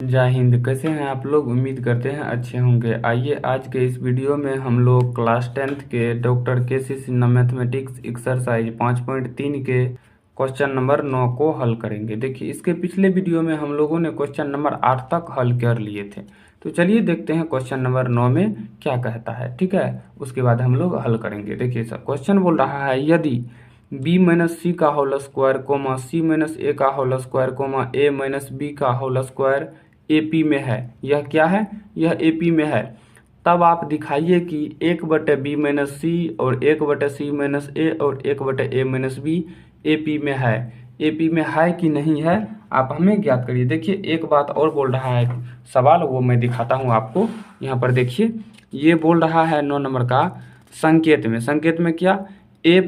जय हिंद। कैसे हैं आप लोग? उम्मीद करते हैं अच्छे होंगे। आइए आज के इस वीडियो में हम लोग क्लास 10th के doctor KC. Sinha mathematics exercise 5.3 के क्वेश्चन नंबर 9 को हल करेंगे। देखिए, इसके पिछले वीडियो में हम लोगों ने क्वेश्चन नंबर 8 तक हल कर लिए थे। तो चलिए देखते हैं क्वेश्चन नंबर 9 में क्या कहता है। ठीक है, उसके बाद हम लोग हल करेंगे। देखिए सर, क्वेश्चन बोल रहा है यदि बी माइनस सी का whole square comma C minus A का whole square comma A minus B का होल स्क्वायर एपी में है। यह क्या है? यह एपी में है। तब आप दिखाइए कि 1/b माइनस सी और 1/c माइनस ए और 1/a माइनस बी एपी में है। एपी में है कि नहीं है, आप हमें ज्ञात करिए। देखिए, एक बात और बोल रहा है सवाल, वो मैं दिखाता हूँ आपको। यहाँ पर देखिए, ये बोल रहा है 9 नंबर का संकेत में क्या, a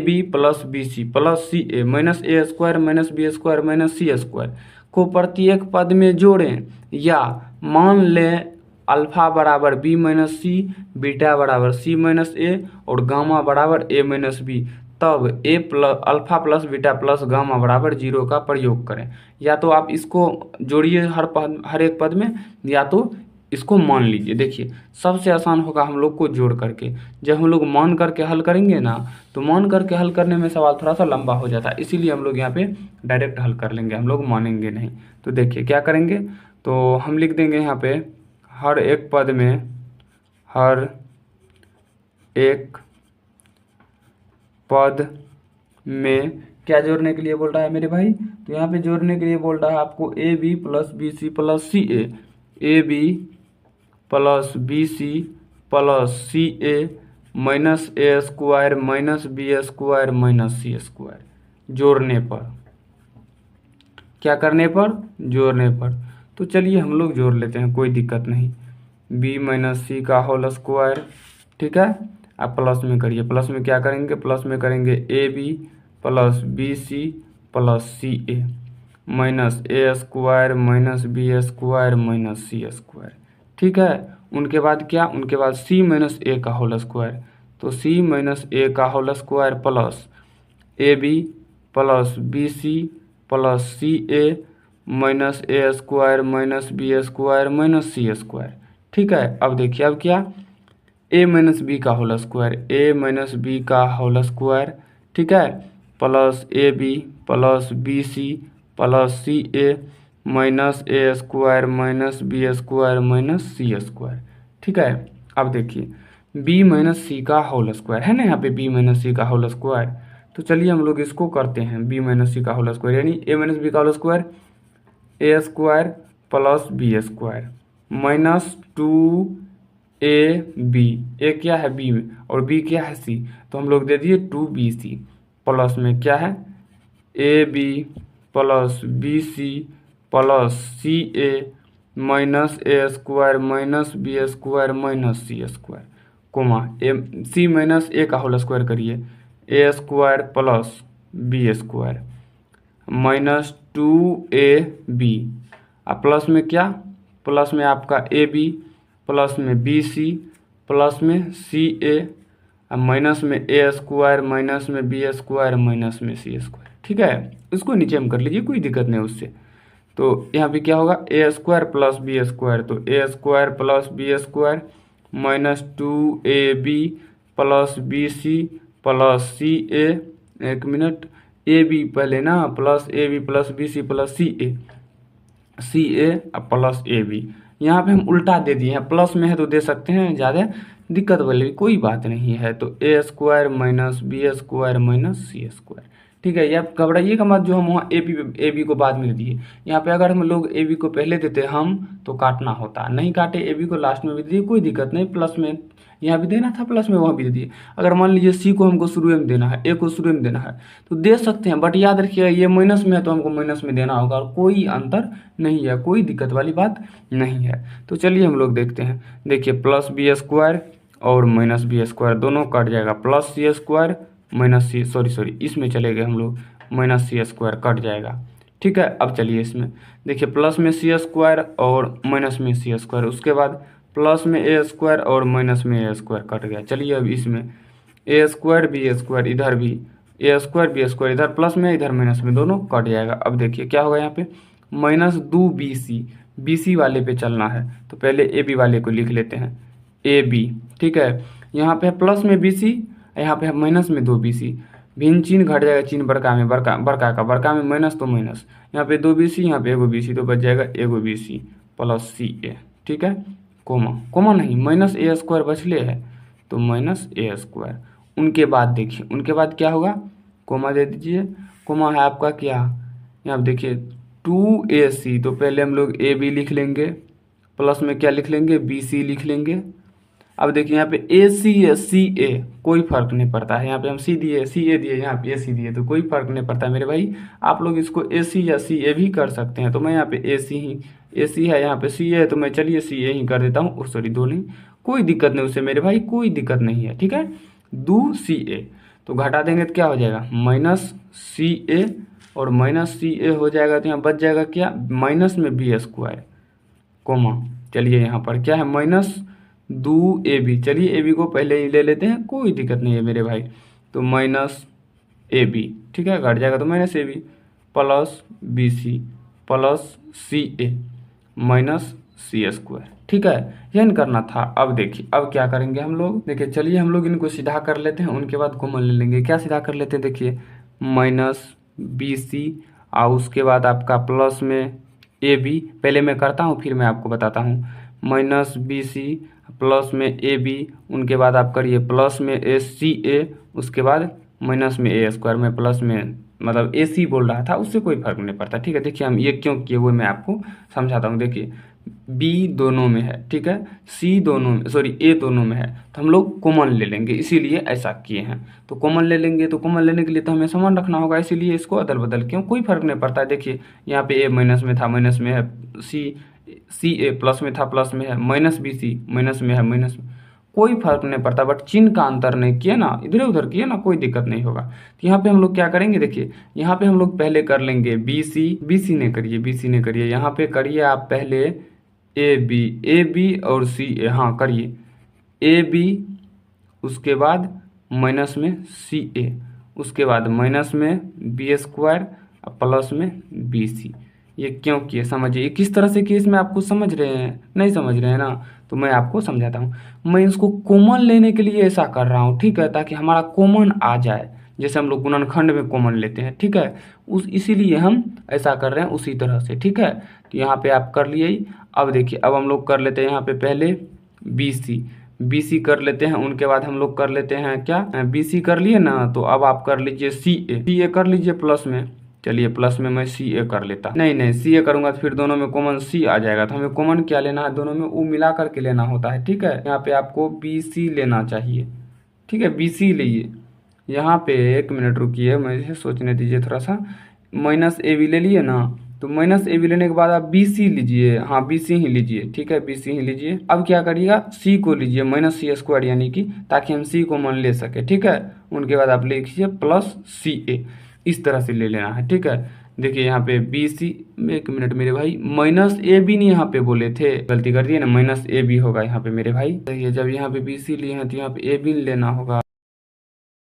B plus B C plus C A minus A square minus B square minus C square को प्रत्येक पद में जोड़ें, या मान लें अल्फा बराबर बी माइनस सी, बीटा बराबर सी माइनस ए और गामा बराबर ए माइनस बी। तब A plus alpha plus beta plus gamma बराबर 0 का प्रयोग करें। या तो आप इसको जोड़िए हर एक पद में, या तो इसको मान लीजिए। देखिए, सबसे आसान होगा हम लोग को जोड़ करके। जब हम लोग मान करके हल करेंगे ना, तो मान करके हल करने में सवाल थोड़ा सा लंबा हो जाता है, इसीलिए हम लोग यहाँ पे डायरेक्ट हल कर लेंगे, हम लोग मानेंगे नहीं। तो देखिए क्या करेंगे, तो हम लिख देंगे यहाँ पे हर एक पद में क्या जोड़ने के लिए बोल रहा है मेरे भाई? तो यहाँ पे जोड़ने के लिए बोल रहा है आपको a B plus B C plus C a B plus B C plus C A minus A square minus B square minus C square. जोड़ने पर, क्या करने पर? जोड़ने पर। तो चलिए हम लोग जोड़ लेते हैं, कोई दिक्कत नहीं। बी माइनस सी का होल स्क्वायर, ठीक है। आप प्लस में करिए। प्लस में क्या करेंगे? प्लस में करेंगे a B plus B C plus C A minus A square minus B square minus C square, ठीक है। उनके बाद क्या? उनके बाद सी माइनस ए का होल स्क्वायर। तो सी माइनस ए का whole square plus A B plus B C plus C A minus A square minus B square minus C square, ठीक है। अब देखिए, अब क्या? ए माइनस बी का whole square, A minus B का होल स्क्वायर, ठीक है, plus A B plus B C plus C A minus A square minus B square minus C square, ठीक है। अब देखिए, बी माइनस सी का whole square है ना, यहाँ पे बी माइनस सी का होल स्क्वायर। तो चलिए हम लोग इसको करते हैं, बी माइनस सी का होल स्क्वायर यानी ए माइनस बी का whole square, A square plus B square minus 2ab। A क्या है? बी में, और बी क्या है? सी। तो हम लोग दे दिए 2bc प्लस में क्या है? A B plus B C plus C A minus A square minus B square minus C square comma A C minus A का होल स्क्वायर करिए, A square plus B square minus 2ab। अब plus में क्या? Plus में आपका A B plus में B सी plus में C ए, minus में ए स्क्वायर माइनस में बी स्क्वायर माइनस में सी स्क्वायर, ठीक है। इसको नीचे में कर लीजिए, कोई दिक्कत नहीं उससे। तो यहाँ पे क्या होगा? A square plus B square, तो A square plus B square minus 2ab plus B C plus C A, एक मिनट, ए बी पहले ना, plus A B plus B C plus C A plus A B. यहाँ पे हम उल्टा दे दिए हैं, प्लस में है तो दे सकते हैं, ज़्यादा दिक्कत वाली कोई बात नहीं है। तो A square minus B square minus C square, ठीक है। ये आप घबराइएगा मत, जो हम वहाँ ए बी को बाद में दे दिए। यहाँ पे अगर हम लोग ए बी को पहले देते हम तो काटना होता, नहीं काटे, ए बी को लास्ट में भी दे दिए, कोई दिक्कत नहीं। प्लस में यहाँ भी देना था, प्लस में वहाँ भी दे दिए। अगर मान लीजिए सी को हमको शुरू में देना है, ए को शुरू में देना है, तो दे सकते हैं, बट याद रखिएगा ये माइनस में है तो हमको माइनस में देना होगा, और कोई अंतर नहीं है, कोई दिक्कत वाली बात नहीं है। तो चलिए हम लोग देखते हैं। देखिए, प्लस बी स्क्वायर और माइनस बी स्क्वायर दोनों कट जाएगा, प्लस सी स्क्वायर माइनस सी, सॉरी इसमें चले गए हम लोग, माइनस सी स्क्वायर कट जाएगा, ठीक है। अब चलिए इसमें देखिए, प्लस में सी स्क्वायर और माइनस में सी स्क्वायर, उसके बाद प्लस में ए स्क्वायर और माइनस में ए स्क्वायर कट गया। चलिए अब इसमें ए स्क्वायर बी स्क्वायर, इधर भी ए स्क्वायर बी स्क्वायर, इधर प्लस में इधर माइनस में, दोनों कट जाएगा। अब देखिए क्या होगा यहाँ पे, माइनस 2BC, BC वाले पे चलना है तो पहले AB वाले को लिख लेते हैं AB, ठीक है। यहाँ पे है प्लस में BC, यहाँ पे है माइनस में 2BC, भिन्न चिन्ह घट जाएगा, चिन्ह बड़का में बड़का में माइनस तो माइनस, यहाँ पे 2BC, यहाँ पे एगो BC, तो बच जाएगा एगो BC प्लस CA, ठीक है। कोमा नहीं, माइनस A² बचले है तो माइनस A²। उनके बाद देखिए, उनके बाद क्या होगा, कोमा दे दीजिए, कोमा है आपका क्या, यहाँ देखिए 2AC, तो पहले हम लोग AB लिख लेंगे, प्लस में क्या लिख लेंगे, BC लिख लेंगे। अब देखिए यहाँ पे AC या CA कोई फर्क नहीं पड़ता है, यहाँ पे हम C दिए, CA दिए, यहाँ पे AC दिए, तो कोई फर्क नहीं पड़ता मेरे भाई। आप लोग इसको AC या CA भी कर सकते हैं, तो मैं यहाँ पे AC है, यहाँ पे CA है, तो मैं चलिए CA ही कर देता हूँ, सॉरी 2 नहीं, कोई दिक्कत नहीं उससे मेरे भाई, कोई दिक्कत नहीं है, ठीक है। 2CA तो घटा देंगे तो क्या हो जाएगा, माइनस CA, और माइनस CA हो जाएगा तो यहाँ बच जाएगा क्या, माइनस में B², कोमा, चलिए यहाँ पर क्या है, माइनस 2AB, चलिए AB को पहले ही ले लेते हैं, कोई दिक्कत नहीं है मेरे भाई, तो माइनस AB, ठीक है, घट जाएगा तो minus AB plus BC plus CA minus C², ठीक है, यह करना था। अब देखिए अब क्या करेंगे हम लोग, देखिए चलिए हम लोग इनको सीधा कर लेते हैं, उनके बाद कॉमन ले लेंगे। क्या सीधा कर लेते हैं, देखिए माइनस BC और उसके बाद आपका प्लस में AB, पहले मैं करता हूँ फिर मैं आपको बताता हूँ, माइनस BC प्लस में AB, उनके बाद आप करिए प्लस में CA, उसके बाद माइनस में A² में प्लस में मतलब AC बोल रहा था, उससे कोई फर्क नहीं पड़ता, ठीक है। देखिए हम ये क्यों किए वो मैं आपको समझाता हूँ। देखिए B दोनों में है, ठीक है, C दोनों में, सॉरी A दोनों में है, तो हम लोग कॉमन ले लेंगे, इसीलिए ऐसा किए हैं। तो कॉमन ले लेंगे, तो कॉमन लेने के लिए तो हमें समान रखना होगा, इसीलिए इसको अदल बदल क्यों, कोई फर्क नहीं पड़ता है। देखिए यहाँ पे A माइनस में था, माइनस में है, CA प्लस में था, प्लस में है, माइनस BC माइनस में है, माइनस में, कोई फर्क नहीं पड़ता, बट चिन्ह का अंतर नहीं किए ना, इधर उधर किए ना, कोई दिक्कत नहीं होगा। तो यहाँ पे हम लोग क्या करेंगे, देखिए यहाँ पे हम लोग पहले कर लेंगे BC ने करिए, यहाँ पे करिए आप पहले AB और CA, हाँ करिए AB, उसके बाद माइनस में CA, उसके बाद माइनस में B² प्लस में BC। ये क्यों किए समझिए, किस तरह से किए इसमें आपको समझ रहे हैं, नहीं समझ रहे हैं ना, तो मैं आपको समझाता हूँ। मैं इसको कॉमन लेने के लिए ऐसा कर रहा हूँ, ठीक है, ताकि हमारा कॉमन आ जाए, जैसे हम लोग गुणनखंड में कॉमन लेते हैं, ठीक है, इसीलिए हम ऐसा कर रहे हैं उसी तरह से, ठीक है। तो यहाँ पे आप कर लिए ही। अब देखिए अब हम लोग कर लेते हैं यहाँ पे पहले BC कर लेते हैं, उनके बाद हम लोग कर लेते हैं क्या, BC कर लिए ना, तो अब आप कर लीजिए CA कर लीजिए प्लस में, चलिए प्लस में मैं CA कर लेता, नहीं CA करूंगा तो फिर दोनों में कॉमन C आ जाएगा, तो हमें कॉमन क्या लेना है, दोनों में U मिला करके लेना होता है, ठीक है। यहाँ पे आपको BC लेना चाहिए, ठीक है, BC लीजिए। यहाँ पे 1 मिनट रुकिए, मुझे सोचने दीजिए थोड़ा सा, माइनस AB ले लिए ना, तो माइनस AB लेने के बाद आप BC लीजिए, हाँ BC ही लीजिए, ठीक है, BC ही लीजिए। अब क्या करिएगा, C को लीजिए माइनस C², यानी कि ताकि हम C को मान ले सके, ठीक है। उनके बाद आप लिखिए प्लस CA, इस तरह से ले लेना है, ठीक है। देखिए यहाँ पे BC, 1 मिनट मेरे भाई, माइनस AB नहीं यहाँ पे बोले थे, गलती कर दिए ना, माइनस AB होगा यहाँ पे मेरे भाई। देखिए जब यहाँ पे BC लिए हैं तो यहाँ पे AB लेना होगा,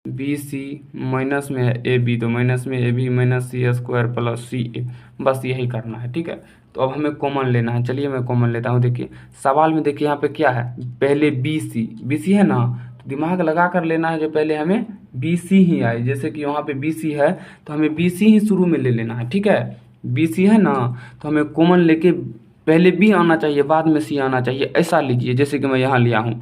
BC माइनस में है AB, तो माइनस में AB minus C² plus CA, बस यही करना है, ठीक है। तो अब हमें कॉमन लेना है, चलिए मैं कॉमन लेता हूँ। देखिए सवाल में देखिए यहाँ पे क्या है, पहले BC है ना, तो दिमाग लगा कर लेना है, जो पहले हमें BC ही आए, जैसे कि वहाँ पे BC है तो हमें BC ही शुरू में ले लेना है, ठीक है। BC है ना, तो हमें कॉमन लेके पहले B आना चाहिए, बाद में C आना चाहिए, ऐसा लीजिए, जैसे कि मैं यहाँ लिया हूँ।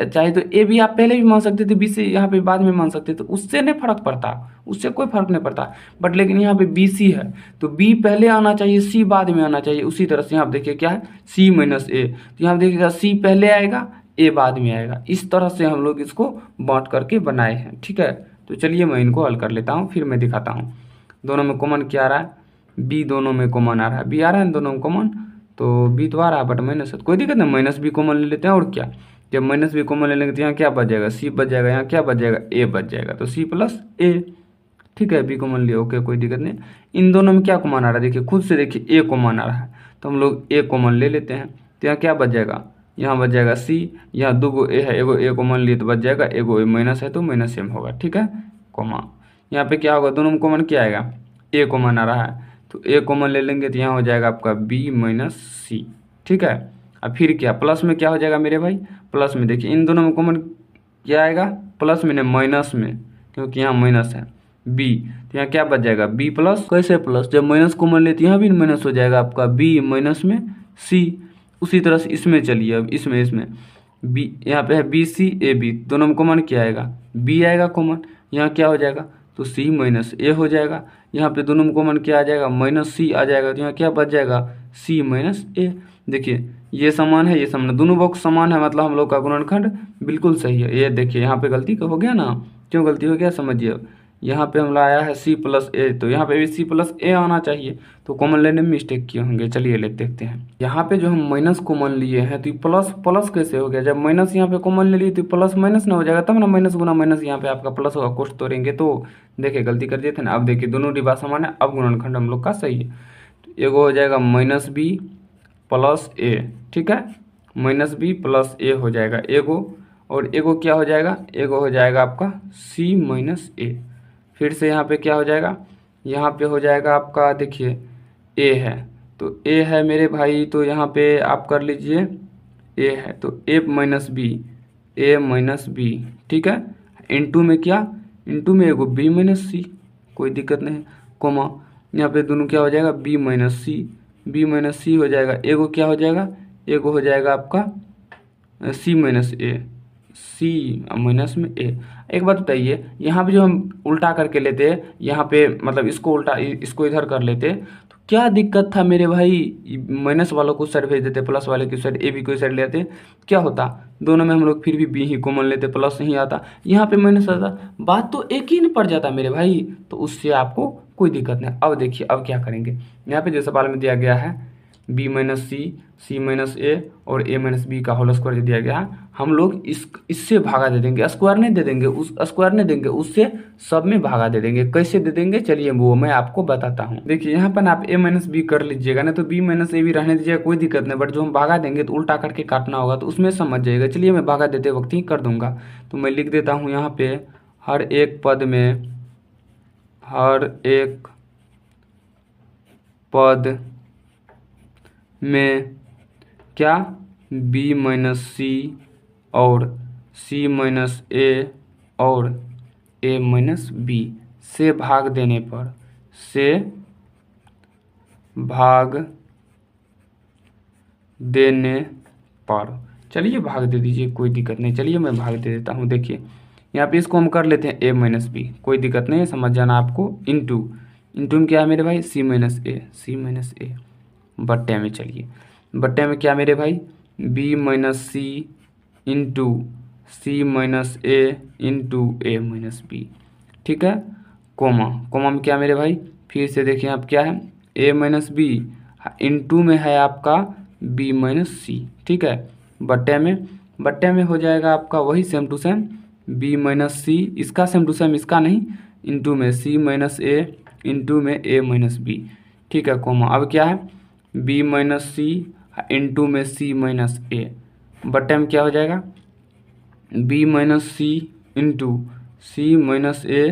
चाहे तो AB आप पहले भी मान सकते थे, BC यहाँ पे बाद में मान सकते थे, उससे नहीं फर्क पड़ता, उससे कोई फर्क नहीं पड़ता, बट लेकिन यहाँ पे BC है तो B पहले आना चाहिए, C बाद में आना चाहिए। उसी तरह से यहाँ देखिए क्या है, C माइनस A, तो यहाँ देखिएगा C पहले आएगा, A बाद में आएगा, इस तरह से हम लोग इसको बांट करके बनाए हैं, ठीक है। तो चलिए मैं इनको हल कर लेता हूँ, फिर मैं दिखाता हूँ। दोनों में कॉमन क्या आ रहा है, B दोनों में कॉमन आ रहा है, B आ रहा है दोनों में कॉमन, तो B तो आ रहा है बट माइनस है, कोई दिक्कत नहीं, माइनस भी कॉमन ले लेते हैं, और क्या, जब माइनस भी कॉमन ले लेंगे तो यहाँ क्या बच जाएगा, C बच जाएगा, यहाँ क्या बच जाएगा, A बच जाएगा, तो C प्लस A, ठीक है। B कॉमन लिया, ओके, कोई दिक्कत नहीं। इन दोनों में क्या कॉमन आ रहा है, देखिए खुद से देखिए A कॉमन आ रहा है, तो हम लोग A कॉमन ले लेते हैं, तो यहाँ क्या बच जाएगा, यहाँ बच जाएगा C, यहाँ 2 A है, एगो A कॉमन लिए तो बच जाएगा, एगो माइनस है तो माइनस M होगा, ठीक है, कॉमा। यहाँ पे क्या होगा, दोनों में कॉमन क्या आएगा, A कॉमन आ रहा है, तो ए कॉमन ले लेंगे तो यहाँ हो जाएगा आपका बी माइनस सी। ठीक है, अब फिर क्या प्लस में क्या हो जाएगा मेरे भाई, प्लस में देखिए इन दोनों में कॉमन क्या आएगा, प्लस में नहीं माइनस में, क्योंकि यहाँ माइनस है बी, तो यहाँ क्या बच जाएगा बी प्लस, कैसे प्लस, जब माइनस कॉमन लेते यहाँ भी माइनस हो जाएगा आपका बी माइनस में सी। उसी तरह से इसमें चलिए, अब इसमें बी यहाँ पे है बी सी ए बी, दोनों में कॉमन क्या आएगा बी आएगा कॉमन, यहाँ क्या हो जाएगा तो सी माइनस ए हो जाएगा। यहाँ पे दोनों में कॉमन क्या आ जाएगा माइनस सी आ जाएगा, तो यहाँ क्या बच जाएगा सी माइनस ए। देखिए ये समान है ये समान है, दोनों बॉक्स समान है, मतलब हम लोग का गुणनखंड बिल्कुल सही है। ये देखिए यहाँ पे गलती हो गया ना, क्यों गलती हो गया समझिए। यहाँ पे हम लाया है सी प्लस ए, तो यहाँ पे भी सी प्लस ए आना चाहिए, तो कॉमन लेने में मिस्टेक किए होंगे। चलिए ले देखते हैं, यहाँ पे जो हम माइनस कॉमन लिए हैं तो प्लस प्लस कैसे हो गया, जब माइनस यहाँ पे कॉमन ले लिए तो प्लस माइनस ना हो जाएगा, तब ना माइनस गुना माइनस यहाँ पे आपका प्लस होगा, कोष्ट तोड़ेंगे तो देखिए गलती कर दिए थे ना। अब देखिए दोनों डिब्बा समान है, अब गुणनखंड हम लोग का सही है। तो एगो हो जाएगा माइनस बी प्लस ए, ठीक है, माइनस बी प्लस ए हो जाएगा एगो, और एगो क्या हो जाएगा, एगो हो जाएगा आपका सी माइनस ए। फिर से यहाँ पे क्या हो जाएगा, यहाँ पे हो जाएगा आपका देखिए ए है, तो ए है मेरे भाई, तो यहाँ पे आप कर लीजिए ए है तो ए माइनस बी, ए माइनस बी, ठीक है, इनटू में क्या, इनटू में एगो बी माइनस सी, कोई दिक्कत नहीं, कोमा यहाँ पे दोनों क्या हो जाएगा बी माइनस सी, बी माइनस सी हो जाएगा, एगो क्या हो जाएगा, एगो हो जाएगा आपका सी माइनस ए, सी माइनस में ए। एक बात बताइए, यहाँ पे जो हम उल्टा करके लेते यहाँ पे, मतलब इसको उल्टा इसको इधर कर लेते तो क्या दिक्कत था मेरे भाई, माइनस वालों को साइड भेज देते, प्लस वाले की साइड ए बी को साइड लेते, क्या होता, दोनों में हम लोग फिर भी बी ही कॉमन लेते, प्लस नहीं आता, यहाँ पे माइनस आता, बात तो एक ही नहीं पड़ जाता मेरे भाई, तो उससे आपको कोई दिक्कत नहीं। अब देखिए अब क्या करेंगे, यहाँ पे जो सवाल में दिया गया है बी माइनस सी, सी माइनस ए और ए माइनस बी का होल स्क्वायर दिया गया है, हम लोग इससे भागा दे देंगे, स्क्वायर नहीं दे देंगे, उस स्क्वायर नहीं देंगे, उससे सब में भागा दे देंगे। कैसे दे देंगे चलिए वो मैं आपको बताता हूँ। देखिए यहाँ पर आप ए माइनस बी कर लीजिएगा ना, तो बी माइनस ए भी रहने दीजिएगा, कोई दिक्कत नहीं, बट जो हम भागा देंगे तो उल्टा करके काटना होगा, तो उसमें समझ जाइएगा। चलिए मैं भागा देते वक्त ही कर दूंगा, तो मैं लिख देता हूँ यहाँ पे हर एक पद में क्या बी माइनस सी और सी माइनस ए और ए माइनस बी से भाग देने पर, चलिए भाग दे दीजिए, कोई दिक्कत नहीं, चलिए मैं भाग दे देता हूँ। देखिए यहाँ पे इसको हम कर लेते हैं ए माइनस बी, कोई दिक्कत नहीं है, समझ जाना आपको, इंटू में क्या है मेरे भाई सी माइनस ए बट्टे में, चलिए बट्टे में क्या मेरे भाई बी माइनस सी इंटू सी माइनस ए इंटू ए माइनस बी, ठीक है, कोमा में क्या मेरे भाई, फिर से देखिए आप क्या है ए माइनस बी इंटू में है आपका बी माइनस सी, ठीक है, बट्टे में हो जाएगा आपका वही same to same B minus C, इसका सेम टू सेम इसका नहीं, इंटू में सी माइनस ए इंटू में ए माइनस बी, ठीक है, कोमा अब क्या है बी माइनस सी इंटू में सी माइनस ए, बट्टे में क्या हो जाएगा बी माइनस सी इंटू सी माइनस ए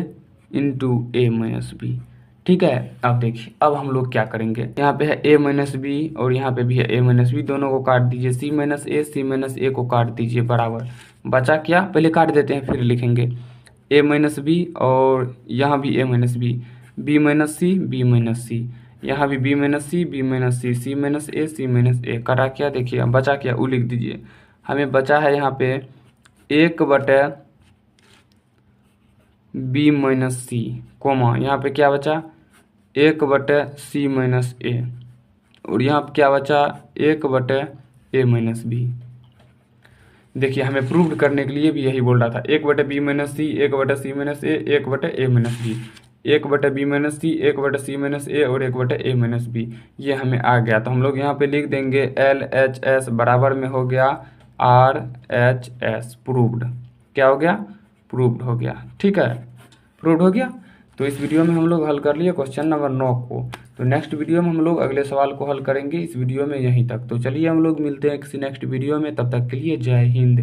इंटू ए माइनस बी, ठीक है। अब देखिए अब हम लोग क्या करेंगे, यहाँ पे है ए माइनस बी और यहाँ पे भी है ए माइनस बी, दोनों को काट दीजिए, सी माइनस ए को काट दीजिए बराबर, बचा क्या, पहले काट देते हैं फिर लिखेंगे ए माइनस बी और यहाँ भी ए माइनस बी माइनस सी, यहाँ भी बी माइनस सी सी माइनस ए कटा क्या, देखिए बचा क्या वो लिख दीजिए, हमें बचा है यहाँ पे एक बटे बी माइनस सी, कोमा यहाँ पे क्या बचा एक बटे सी माइनस ए, और यहाँ पे क्या बचा एक बटे ए माइनस बी। देखिए हमें प्रूव करने के लिए भी यही बोल रहा था, एक बटे बी माइनस सी, एक बटे सी माइनस ए, एक बटे ए माइनस बी, एक बटे बी माइनस सी, एक बटे सी माइनस ए और एक बटे ए माइनस बी, ये हमें आ गया। तो हम लोग यहाँ पे लिख देंगे एल एच एस बराबर में हो गया आर एच एस, प्रूव्ड, क्या हो गया प्रूव्ड हो गया, ठीक है, प्रूव्ड हो गया। तो इस वीडियो में हम लोग हल कर लिए क्वेश्चन नंबर 9 को, तो नेक्स्ट वीडियो में हम लोग अगले सवाल को हल करेंगे, इस वीडियो में यहीं तक। तो चलिए हम लोग मिलते हैं किसी नेक्स्ट वीडियो में, तब तक के लिए जय हिंद।